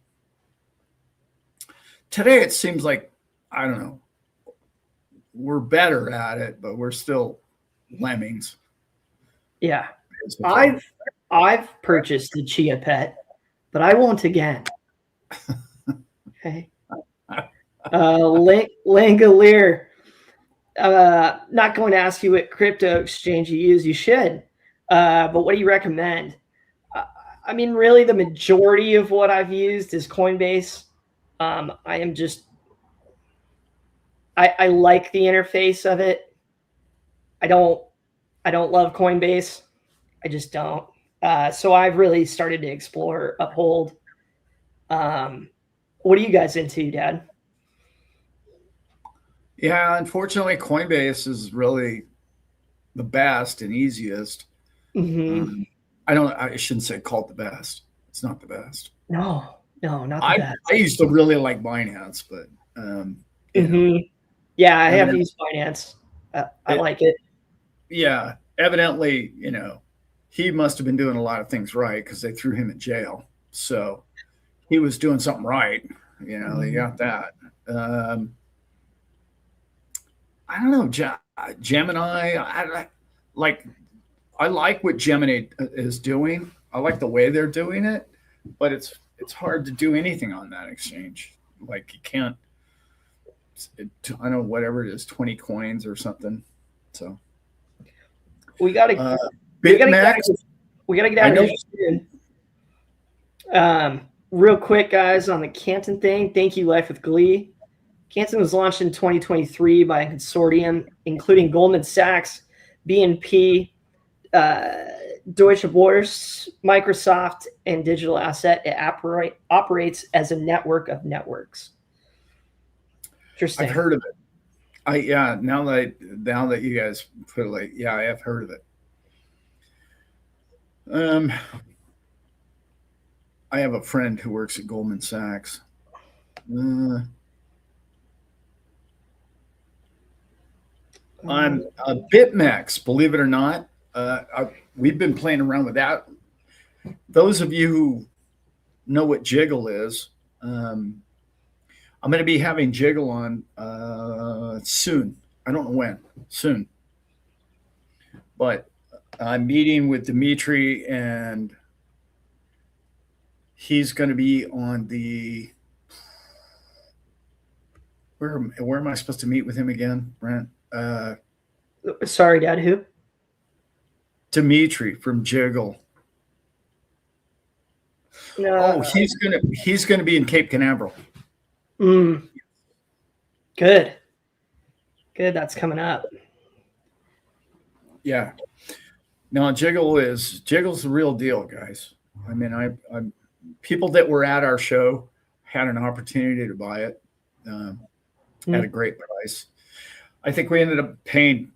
Today, it seems like, I don't know, we're better at it, but we're still lemmings. Yeah. I've purchased the Chia Pet, but I won't again. Okay. Langolier, not going to ask you what crypto exchange you use. You should. But what do you recommend? I mean, really, the majority of what I've used is Coinbase. I like the interface of it. I don't love Coinbase. I just don't. So I've really started to explore Uphold. What are you guys into, Dad? Yeah, unfortunately, Coinbase is really the best and easiest. Mm-hmm. I shouldn't say called the best. It's not the best. No, not the best. I used to really like Binance, but yeah, I have used Binance. I like it. Yeah, evidently, he must have been doing a lot of things right because they threw him in jail. So he was doing something right. They got that. I don't know, Gemini. I like what Gemini is doing. I like the way they're doing it, but it's hard to do anything on that exchange. Like, you can't. I don't know, whatever it is, 20 coins or something. So we gotta get out of here soon. Real quick, guys, on the Canton thing. Thank you, Life with Glee. Canton was launched in 2023 by a consortium including Goldman Sachs, BNP, Deutsche Börse, Microsoft, and Digital Asset. It operates as a network of networks. Interesting. I've heard of it. Now that you guys put it like, I have heard of it. I have a friend who works at Goldman Sachs. BitMEX, believe it or not. We've been playing around with that. Those of you who know what Jiggle is, I'm going to be having Jiggle on soon. I don't know when, soon. But I'm meeting with Dimitri, and he's going to be on the. Where am I supposed to meet with him again, Brent? Sorry, Dad. Who? Dimitri from Jiggle. No. He's gonna be in Cape Canaveral. Good. That's coming up. Yeah. No, Jiggle's the real deal, guys. I mean, I people that were at our show had an opportunity to buy it at a great price. I think we ended up paying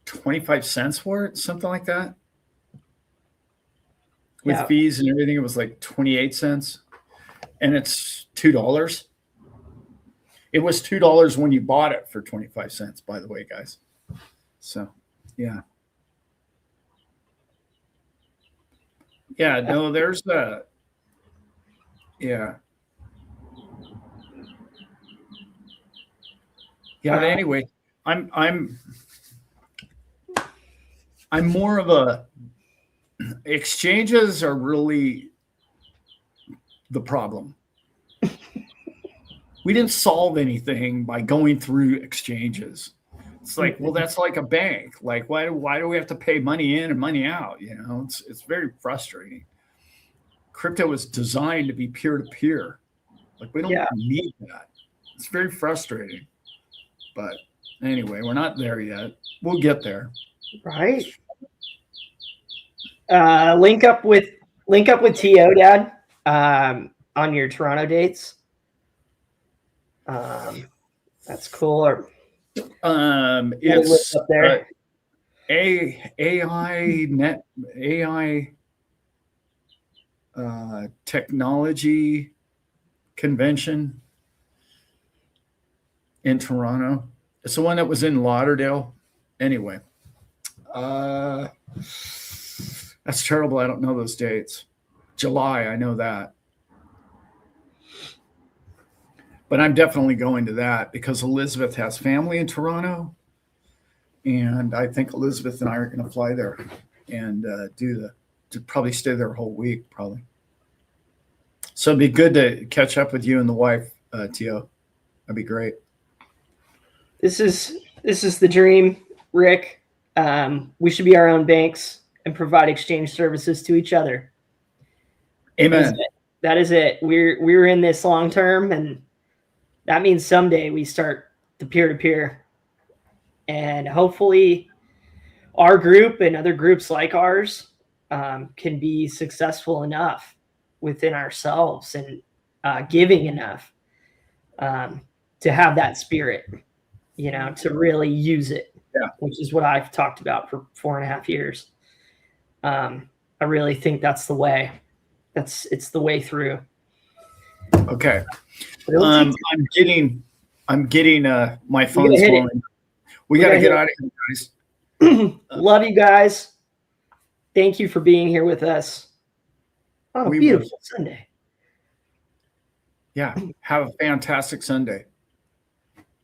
25 cents for it, something like that. With fees and everything, it was like 28 cents. And it's $2. It was $2 when you bought it for 25 cents, by the way, guys. So, yeah. Yeah, no, there's yeah. Yeah, anyway, I'm more of a exchanges are really the problem. We didn't solve anything by going through exchanges. It's like, well, that's like a bank. Like, why do we have to pay money in and money out? You know, it's very frustrating. Crypto is designed to be peer-to-peer. Like, we don't need that. It's very frustrating. But anyway, we're not there yet. We'll get there. Right. Link up with T.O., Dad, on your Toronto dates. That's cool. Or it's up there. AI technology convention in Toronto. It's the one that was in Lauderdale. Anyway, that's terrible. I don't know those dates. July, I know that. But I'm definitely going to that because Elizabeth has family in Toronto. And I think Elizabeth and I are going to fly there and to probably stay there a whole week, probably. So it'd be good to catch up with you and the wife, Tio. That'd be great. This is the dream, Rick. We should be our own banks and provide exchange services to each other. Amen. That is it. We're in this long term, and that means someday we start the peer-to-peer. And hopefully our group and other groups like ours can be successful enough within ourselves and giving enough to have that spirit, you know, to really use it, which is what I've talked about for 4.5 years. I really think that's the way. It's the way through. Okay. I'm getting my phone's blowing. We got to get out of here, guys. Love you guys. Thank you for being here with us on a beautiful Sunday. Yeah. Have a fantastic Sunday.